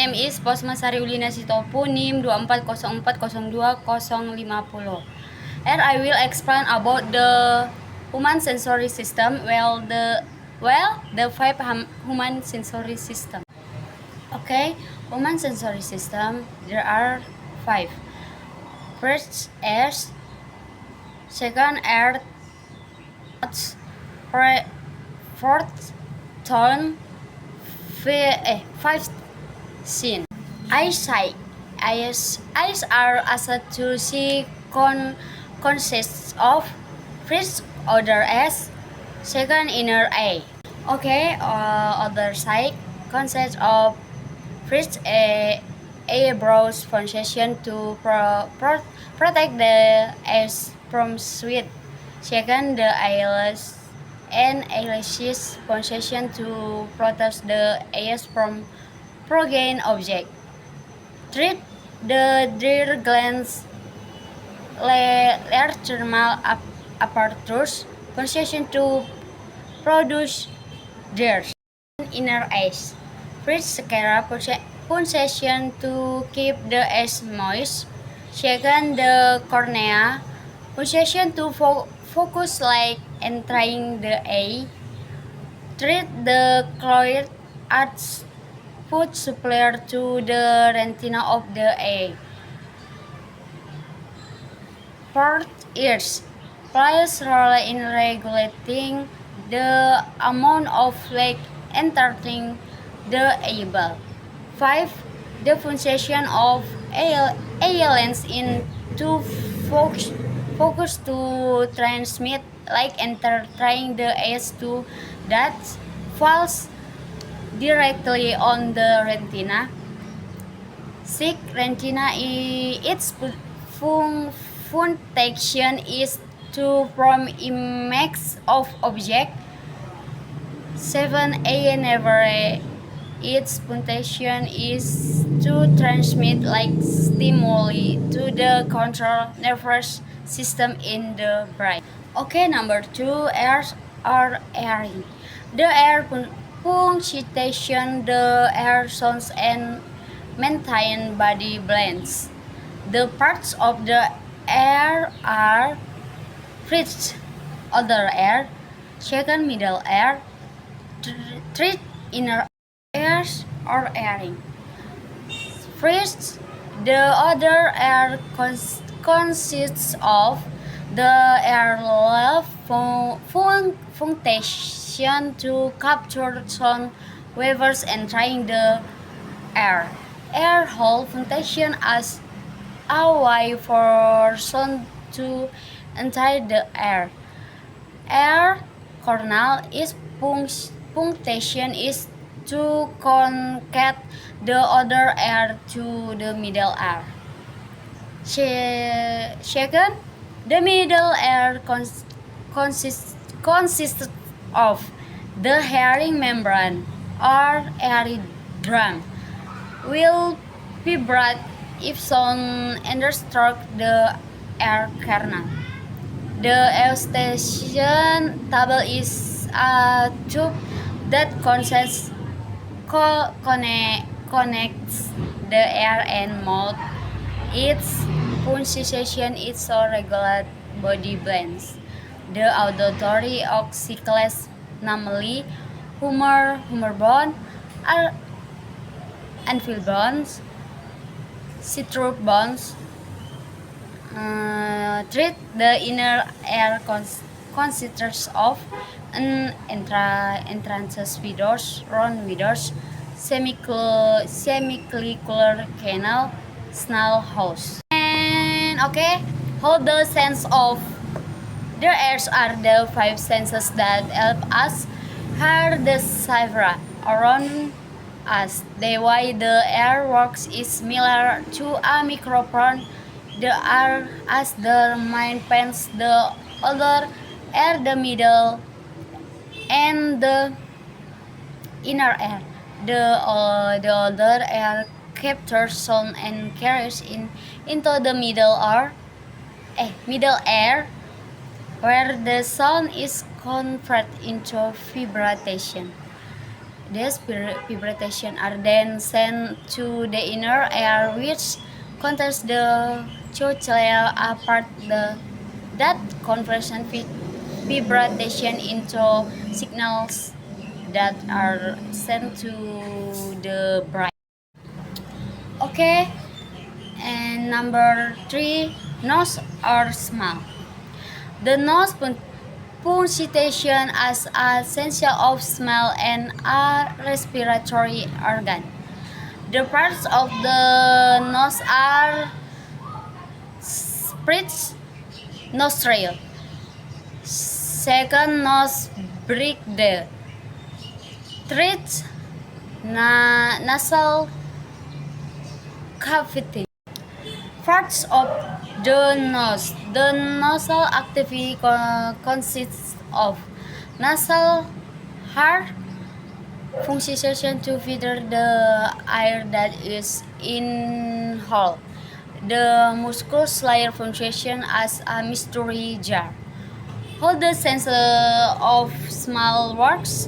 name is Posma Sari Ulina Sitopu, NIM 240402050. And I will explain about the human sensory system. The five human sensory system. Okay, human sensory system. There are five. First, air. Second, air. Fourth, tone. Fifth, scene. Eyesight. Eyes are assessed to see consists of first order S, second inner A. Okay, other sight consists of first A brows function to protect the eyes from sweat. Second, the eyelash and eyelashes function to protect the eyes from foreign object. Third, the deer glands large thermal apertures function to produce tears. Inner eyes. First, sclera function to keep the eyes moist. Second, the cornea function to focus light entering the eye. Third, the choroid arch foot superior to the retina of the eye. Fourth, ears plays role in regulating the amount of light entering the eyeball. 5. The function of eye lens in to focus to transmit light entering the eyes to that falls directly on the retina. 6. Retina its function is to form images of objects. 7. A nerve its function is to transmit light stimuli to the control nervous system in the brain. Okay, number 2, airs are airing. The air punctuation the air sounds and maintain body balance. The parts of the air are first outer air, second middle air, third inner airs or airing. First, the outer air consists of the airflow function to capture sound waves entering the air. Air hole function as a way for sound to enter the air. Air canal is function is to connect the other air to the middle air. Second, the middle air consists of the hearing membrane or airy drum. Will vibrate if sound enters the air canal. The eustachian tube is a tube that connects the air and mouth. Its function is to regulate body balance. The auditory ossicles, namely humor bone, anvil bones, citrus bones, treat the inner air consists of an entrances windows, round windows, semicircular canal, snail house. And okay, how the sense of the airs are the five senses that help us hear the vibra around us. The way the air works is similar to a microphone. The air as the main pens, the other air, the middle, and the inner air. The other air captures sound and carries into the middle air, where the sound is converted into vibration. These vibrations are then sent to the inner ear, which contains the cochlear apart. That conversion vibration into signals that are sent to the brain. Okay, and number 3, nose or smell. The nose punctation as a sensor of smell and a respiratory organ. The parts of the nose are first nostril, second nose breathe, third nasal cavity. Parts of the nose. The nasal activity consists of nasal hair function to filter the air that is inhaled. The mucous layer function as a mystery jar. How the sense of smell works?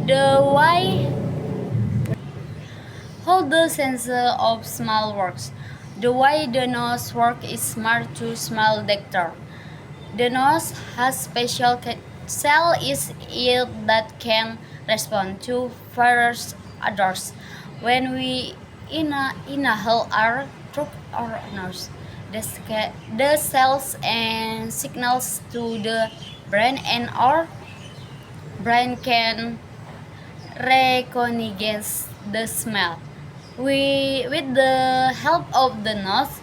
The way How the sense of smell works. The way the nose works is smart to smell detector. The nose has special cell is it that can respond to various odors. When we inhale air through our nose, the cells and signals to the brain, and our brain can recognize the smell. With the help of the nose,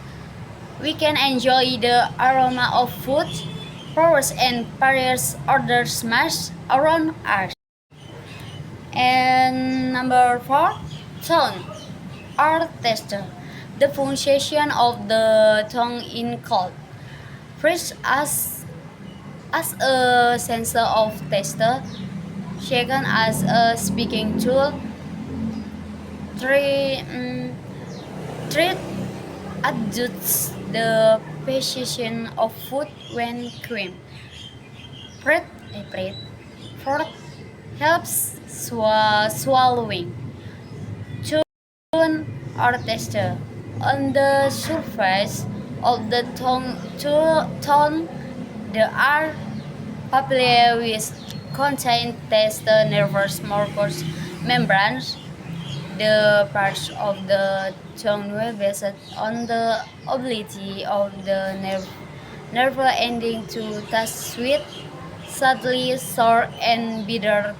we can enjoy the aroma of food, flowers, and various other smells around us. And number 4, tone or texture. The function of the tongue in cold. First, as a sensor of texture. Second, as a speaking tool. Three, Treat adjusts the position of food when cream. Fourth, helps swallowing. Tone or texture. On the surface of the tongue, there are papillae which contain taste nervous mucous membranes. The parts of the tongue were based on the ability of the nerve ending to taste sweet, salty, sour, and bitter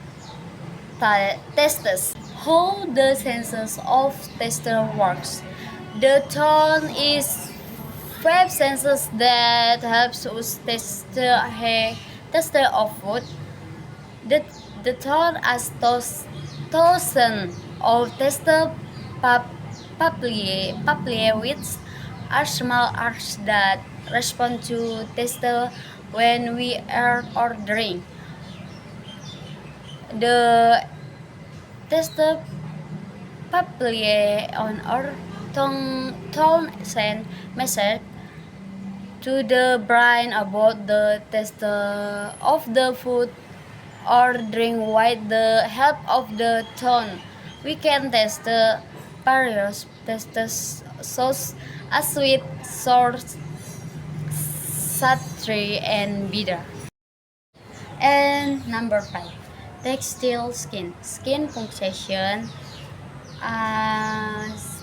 tastes. How the senses of taste works. The tongue is five senses that helps us taste taste of food. The, the tongue has thousand of taste papillae which are small arcs that respond to taste when we are ordering. The taste papillae on our tongue send message to the brain about the taste of the food or drink. With the help of the tongue, we can taste the various tastes sauce as sweet, sour, salty, and bitter. And number 5, textile skin. Skin function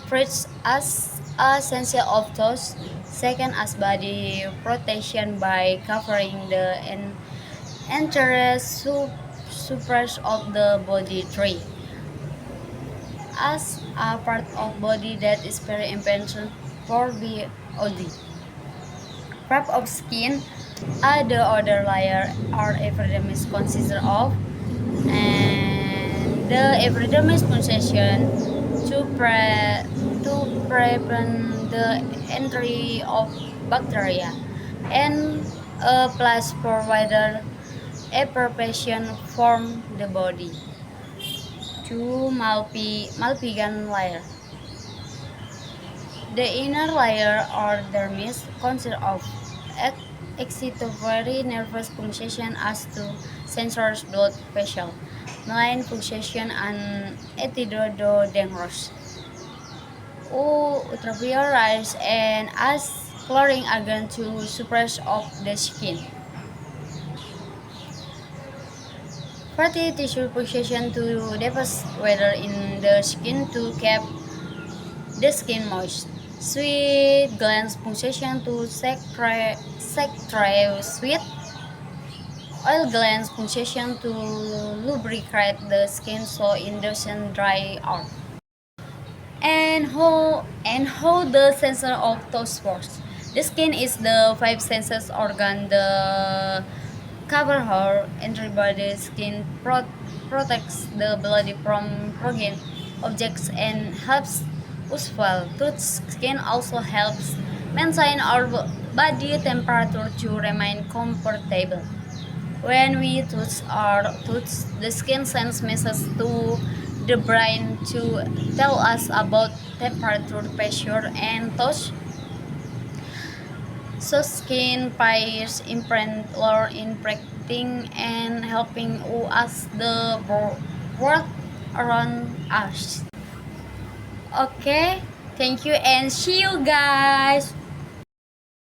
first as a sensor of touch, second as body protection by covering the entire surface of the body, three as a part of body that is very important for the body. Wrap of skin, the other layer or epidermis consists of, and the epidermis function to prevent the entry of bacteria, and a plus provider a preparation from the body. 2. Malpighian layer. The inner layer or dermis consists of excitatory nervous pulsation as to sensors blood pressure, line pulsation, and etidododendros. Ultraviolet and as coloring agent to suppress of the skin. Fatty tissue pulsation to deposit water in the skin to keep the skin moist. Sweet glands pulsation to secrete sweet. Oil glands pulsation to lubricate the skin so it doesn't dry out. And how the sensor of those works. The skin is the five senses organ. The cover her entry body skin protects the body from foreign objects and helps useful. Touch skin also helps maintain our body temperature to remain comfortable. When we touch, the skin sends messages to the brain to tell us about temperature, pressure, and touch. So skin plays important role in protecting and helping us the world around us. Okay, thank you and see you guys.